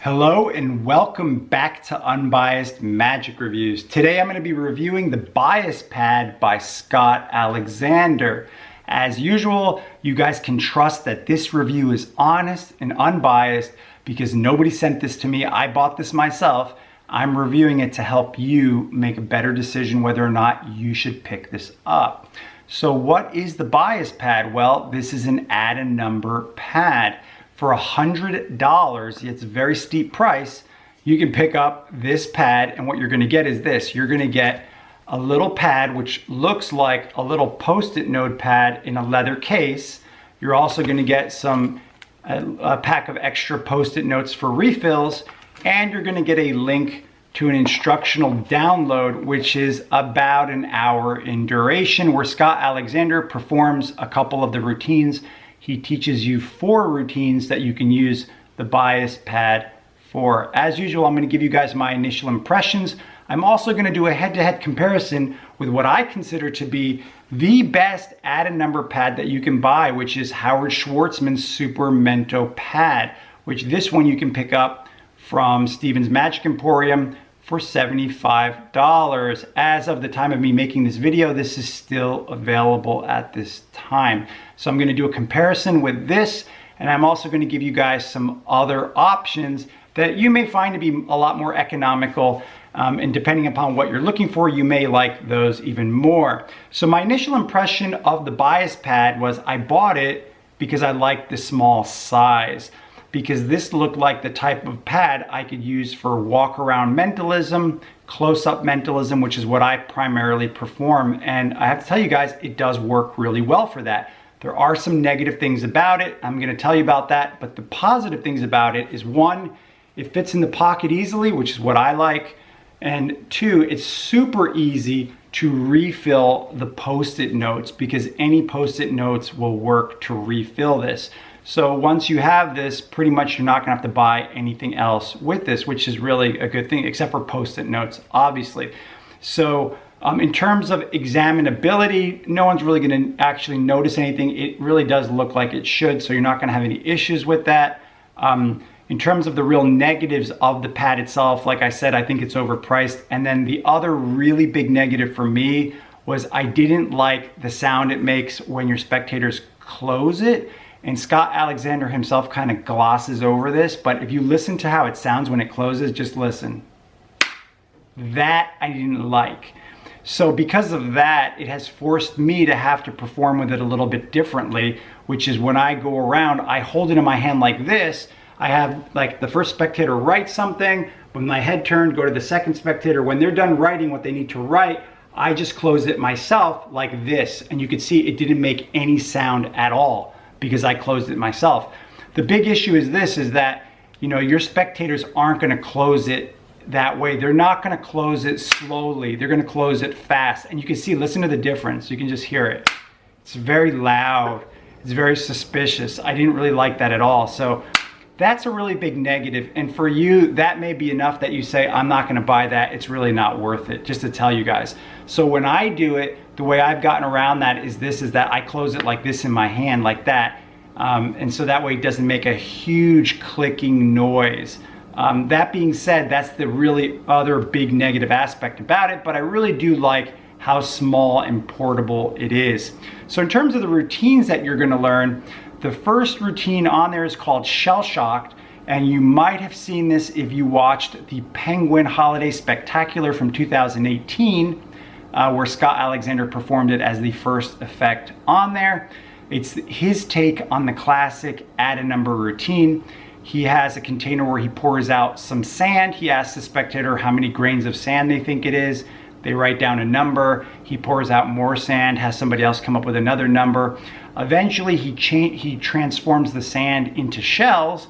Hello and welcome back to Unbiased Magic Reviews. Today I'm going to be reviewing the Bias Pad by Scott Alexander. As usual, you guys can trust that this review is honest and unbiased because nobody sent this to me. I bought this myself. I'm reviewing it to help you make a better decision whether or not you should pick this up. So what is the Bias Pad? Well, this is an add a number pad. For $100, it's a very steep price, you can pick up this pad, and what you're gonna get is this. You're gonna get a little pad which looks like a little post-it note pad in a leather case. You're also gonna get a pack of extra post-it notes for refills, and you're gonna get a link to an instructional download, which is about an hour in duration, where Scott Alexander performs a couple of the routines. He teaches you 4 routines that you can use the Bias Pad for. As usual, I'm going to give you guys my initial impressions. I'm also going to do a head-to-head comparison with what I consider to be the best add a number pad that you can buy, which is Howard Schwartzman's Super Mento Pad, which this one you can pick up from Stephen's Magic Emporium for $75. As of the time of me making this video, this is still available at this time. So I'm going to do a comparison with this, and I'm also going to give you guys some other options that you may find to be a lot more economical, and depending upon what you're looking for, you may like those even more. So my initial impression of the Bias Pad was I bought it because I liked the small size, because this looked like the type of pad I could use for walk around mentalism, close-up mentalism, which is what I primarily perform. And I have to tell you guys, it does work really well for that. There are some negative things about it. I'm gonna tell you about that, but the positive things about it is 1, it fits in the pocket easily, which is what I like. And 2, it's super easy to refill the post-it notes, because any post-it notes will work to refill this. So once you have this, pretty much you're not gonna have to buy anything else with this, which is really a good thing, except for post-it notes, obviously. So in terms of examinability, no one's really gonna actually notice anything. It really does look like it should, so you're not gonna have any issues with that. In terms of the real negatives of the pad itself, like I said, I think it's overpriced. And then the other really big negative for me was I didn't like the sound it makes when your spectators close it. And Scott Alexander himself kind of glosses over this, but if you listen to how it sounds when it closes, just listen. That I didn't like. So because of that, it has forced me to have to perform with it a little bit differently, which is when I go around, I hold it in my hand like this. I have like the first spectator write something, when my head turned, go to the second spectator. When they're done writing what they need to write, I just close it myself like this. And you can see it didn't make any sound at all, because I closed it myself. The big issue is this, is that, you know, your spectators aren't gonna close it that way. They're not gonna close it slowly. They're gonna close it fast. And you can see, listen to the difference. You can just hear it. It's very loud. It's very suspicious. I didn't really like that at all. So that's a really big negative. And for you, that may be enough that you say, I'm not gonna buy that. It's really not worth it, just to tell you guys. So when I do it, the way I've gotten around that is that I close it like this in my hand, like that. And so that way it doesn't make a huge clicking noise. That being said, that's the really other big negative aspect about it, but I really do like how small and portable it is. So in terms of the routines that you're gonna learn, the first routine on there is called Shell Shocked, and you might have seen this if you watched the Penguin Holiday Spectacular from 2018, where Scott Alexander performed it as the first effect on there. It's his take on the classic add a number routine. He has a container where he pours out some sand. He asks the spectator how many grains of sand they think it is. They write down a number. He pours out more sand, has somebody else come up with another number. Eventually he transforms the sand into shells,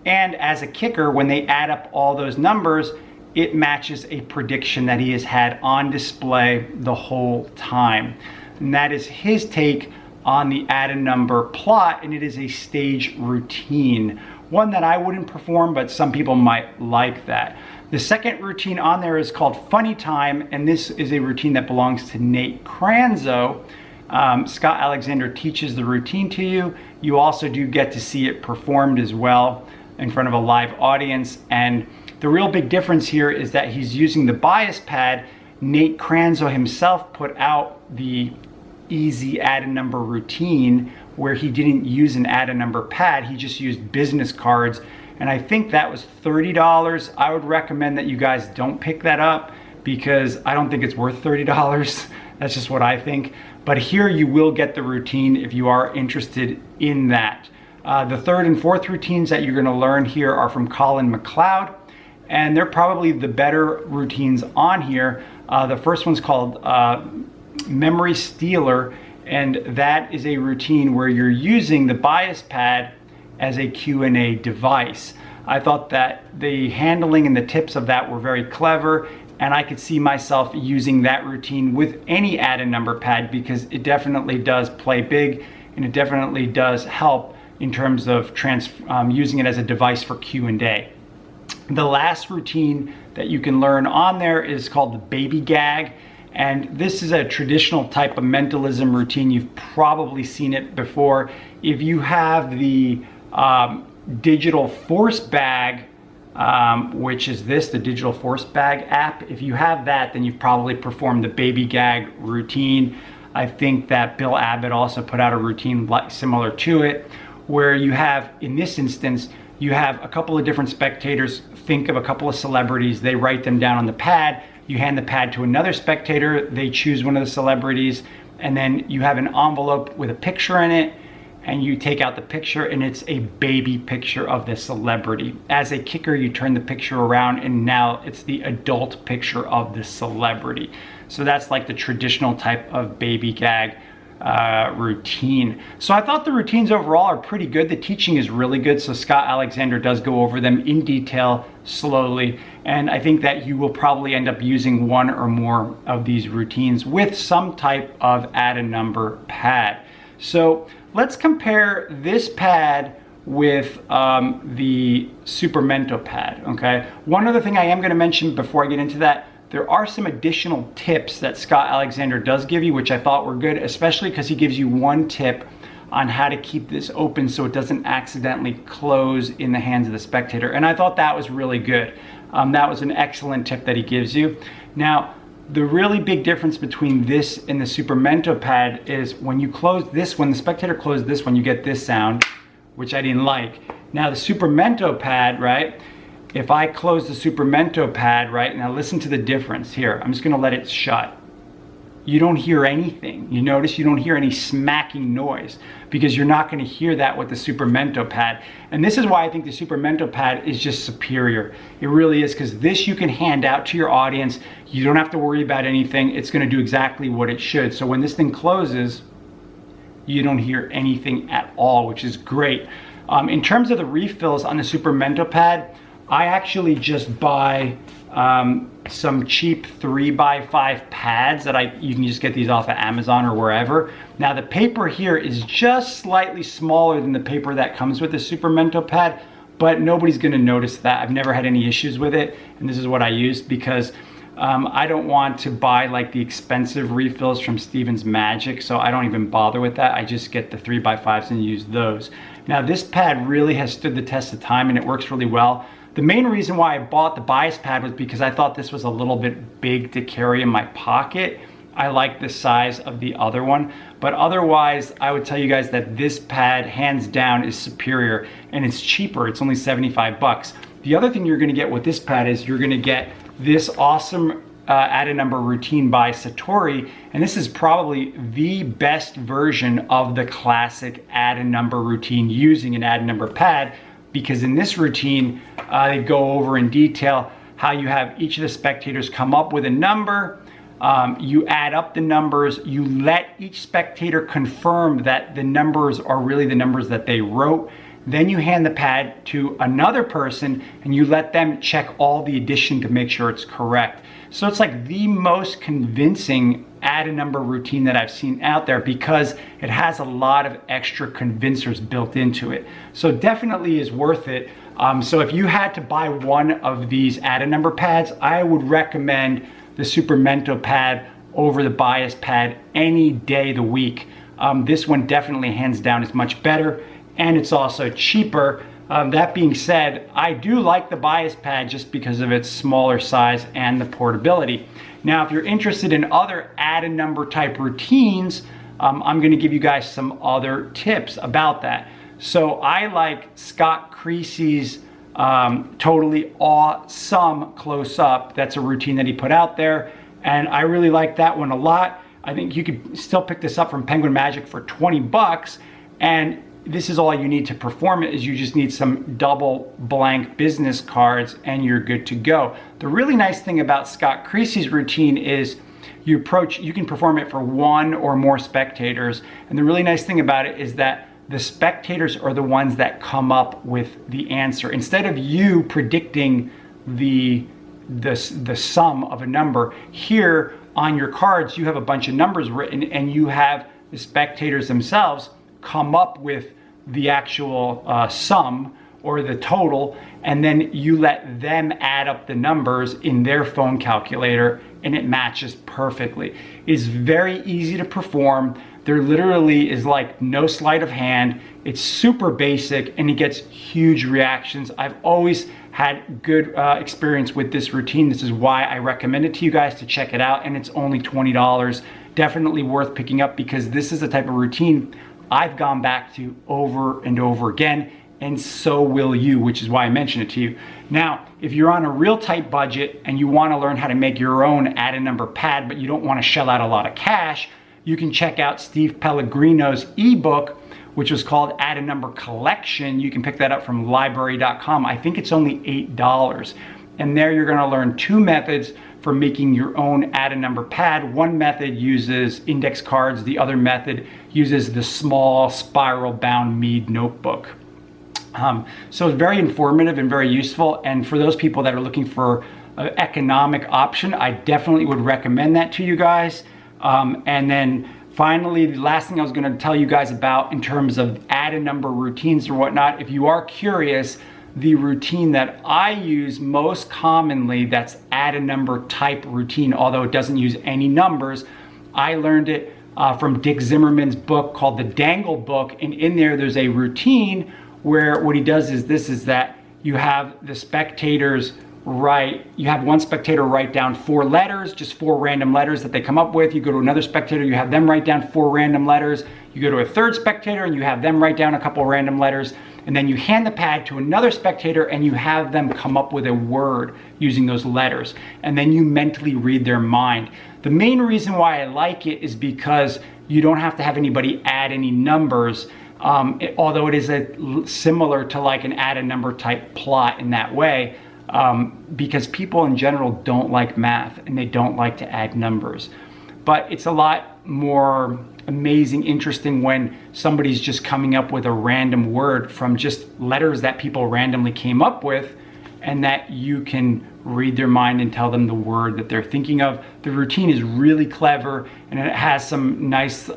and as a kicker, when they add up all those numbers, it matches a prediction that he has had on display the whole time. And that is his take on the add a number plot, and it is a stage routine. One that I wouldn't perform, but some people might like that. The second routine on there is called Funny Time, and this is a routine that belongs to Nate Cranzo. Scott Alexander teaches the routine to you. You also do get to see it performed as well. in front of a live audience. And the real big difference here is that he's using the bias pad. Nate Kranzo himself put out the easy add a number routine where he didn't use an add a number pad, he just used business cards. And I think that was $30. I would recommend that you guys don't pick that up because I don't think it's worth $30. That's just what I think. But here you will get the routine if you are interested in that. The third and fourth routines that you're gonna learn here are from Colin McLeod, and they're probably the better routines on here. The first one's called Memory Stealer, and that is a routine where you're using the bias pad as a Q&A device. I thought that the handling and the tips of that were very clever, and I could see myself using that routine with any add a number pad because it definitely does play big and it definitely does help in terms of using it as a device for Q&A. The last routine that you can learn on there is called the baby gag. And this is a traditional type of mentalism routine. You've probably seen it before. If you have the digital force bag, which is the digital force bag app, if you have that, then you've probably performed the baby gag routine. I think that Bill Abbott also put out a routine similar to it, where you have, in this instance, you have a couple of different spectators. Think of a couple of celebrities, they write them down on the pad, you hand the pad to another spectator, they choose one of the celebrities, and then you have an envelope with a picture in it, and you take out the picture and it's a baby picture of the celebrity. As a kicker, you turn the picture around and now it's the adult picture of the celebrity. So that's like the traditional type of baby gag routine. So I thought the routines overall are pretty good. The teaching is really good. So Scott Alexander does go over them in detail slowly. And I think that you will probably end up using one or more of these routines with some type of add a number pad. So let's compare this pad with the Super Mento Pad, okay? One other thing I am gonna mention before I get into that, there are some additional tips that Scott Alexander does give you, which I thought were good, especially because he gives you one tip on how to keep this open so it doesn't accidentally close in the hands of the spectator. And I thought that was really good. That was an excellent tip that he gives you. Now, the really big difference between this and the Super Mento Pad is when you close this one, the spectator closes this one, you get this sound, which I didn't like. Now the Super Mento Pad, right? If I close the Super Mento Pad, right, now listen to the difference here. I'm just gonna let it shut. You don't hear anything. You notice you don't hear any smacking noise because you're not gonna hear that with the Super Mento Pad. And this is why I think the Super Mento Pad is just superior. It really is, because this you can hand out to your audience. You don't have to worry about anything. It's gonna do exactly what it should. So when this thing closes, you don't hear anything at all, which is great. In terms of the refills on the Super Mento Pad, I actually just buy some cheap 3x5 pads that you can just get these off of Amazon or wherever. Now the paper here is just slightly smaller than the paper that comes with the Super Mento Pad, but nobody's gonna notice that. I've never had any issues with it, and this is what I use because I don't want to buy like the expensive refills from Steven's Magic, so I don't even bother with that. I just get the 3x5s and use those. Now this pad really has stood the test of time and it works really well. The main reason why I bought the bias pad was because I thought this was a little bit big to carry in my pocket. I like the size of the other one, but otherwise I would tell you guys that this pad hands down is superior and it's cheaper. It's only 75 bucks. The other thing you're gonna get with this pad is you're gonna get this awesome add a number routine by Satori, and this is probably the best version of the classic add a number routine using an add a number pad, because in this routine, they go over in detail how you have each of the spectators come up with a number, you add up the numbers, you let each spectator confirm that the numbers are really the numbers that they wrote, then you hand the pad to another person and you let them check all the addition to make sure it's correct. So it's like the most convincing add a number routine that I've seen out there because it has a lot of extra convincers built into it. So definitely is worth it. So if you had to buy one of these add a number pads, I would recommend the Super Mento Pad over the bias pad any day of the week. This one definitely hands down is much better, and it's also cheaper. That being said, I do like the bias pad just because of its smaller size and the portability. Now, if you're interested in other add a number type routines, I'm going to give you guys some other tips about that. So I like Scott Creasy's Totally Awesome Close Up. That's a routine that he put out there, and I really like that one a lot. I think you could still pick this up from Penguin Magic for 20 bucks, and this is all you need to perform it. Is you just need some double blank business cards and you're good to go. The really nice thing about Scott Creasy's routine is you can perform it for one or more spectators, and the really nice thing about it is that the spectators are the ones that come up with the answer. Instead of you predicting the sum of a number, here on your cards you have a bunch of numbers written, and you have the spectators themselves come up with the actual sum or the total, and then you let them add up the numbers in their phone calculator, and it matches perfectly. It's very easy to perform. There literally is like no sleight of hand. It's super basic, and it gets huge reactions. I've always had good experience with this routine. This is why I recommend it to you guys to check it out, and it's only $20. Definitely worth picking up, because this is the type of routine I've gone back to over and over again, and so will you, which is why I mentioned it to you. Now, if you're on a real tight budget and you want to learn how to make your own add a number pad, but you don't want to shell out a lot of cash, you can check out Steve Pellegrino's ebook, which was called Add a Number Collection. You can pick that up from library.com. I think it's only $8. And there you're going to learn 2 methods for making your own add a number pad. One method uses index cards. The other method uses the small spiral bound Mead notebook. So it's very informative and very useful. And for those people that are looking for an economic option, I definitely would recommend that to you guys. And then finally, the last thing I was going to tell you guys about in terms of add a number routines or whatnot, if you are curious, the routine that I use most commonly, that's add a number type routine, although it doesn't use any numbers. I learned it from Dick Zimmerman's book called The Dangle Book, and in there's a routine where what he does is that you have the spectators you have one spectator write down 4 letters, just 4 random letters that they come up with. You go to another spectator, you have them write down 4 random letters. You go to a third spectator and you have them write down a couple random letters. And then you hand the pad to another spectator and you have them come up with a word using those letters. And then you mentally read their mind. The main reason why I like it is because you don't have to have anybody add any numbers, although it is similar to like an add a number type plot in that way. Because people in general don't like math and they don't like to add numbers. But it's a lot more amazing, interesting when somebody's just coming up with a random word from just letters that people randomly came up with, and that you can read their mind and tell them the word that they're thinking of. The routine is really clever, and it has some nice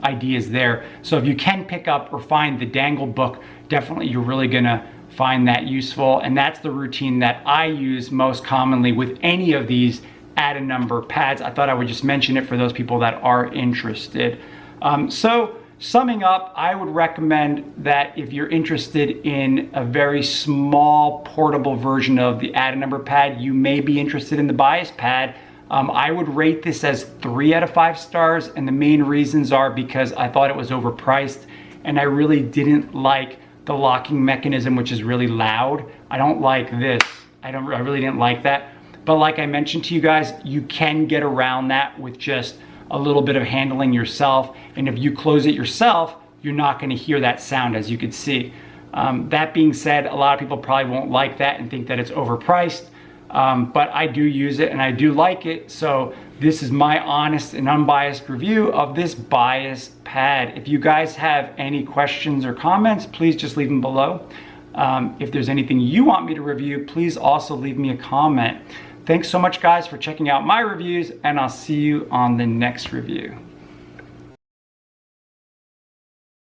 ideas there. So if you can pick up or find the Dangle book, definitely you're really gonna find that useful. And that's the routine that I use most commonly with any of these add a number pads. I thought I would just mention it for those people that are interested. So summing up, I would recommend that if you're interested in a very small portable version of the add a number pad, you may be interested in the bias pad. I would rate this as 3 out of 5 stars, and the main reasons are because I thought it was overpriced and I really didn't like the locking mechanism, which is really loud. I don't like this. I really didn't like that. But like I mentioned to you guys, you can get around that with just a little bit of handling yourself. And if you close it yourself, you're not gonna hear that sound, as you could see. That being said, a lot of people probably won't like that and think that it's overpriced. But I do use it and I do like it. So this is my honest and unbiased review of this bias pad. If you guys have any questions or comments, please just leave them below. If there's anything you want me to review, please also leave me a comment. Thanks so much, guys, for checking out my reviews, and I'll see you on the next review.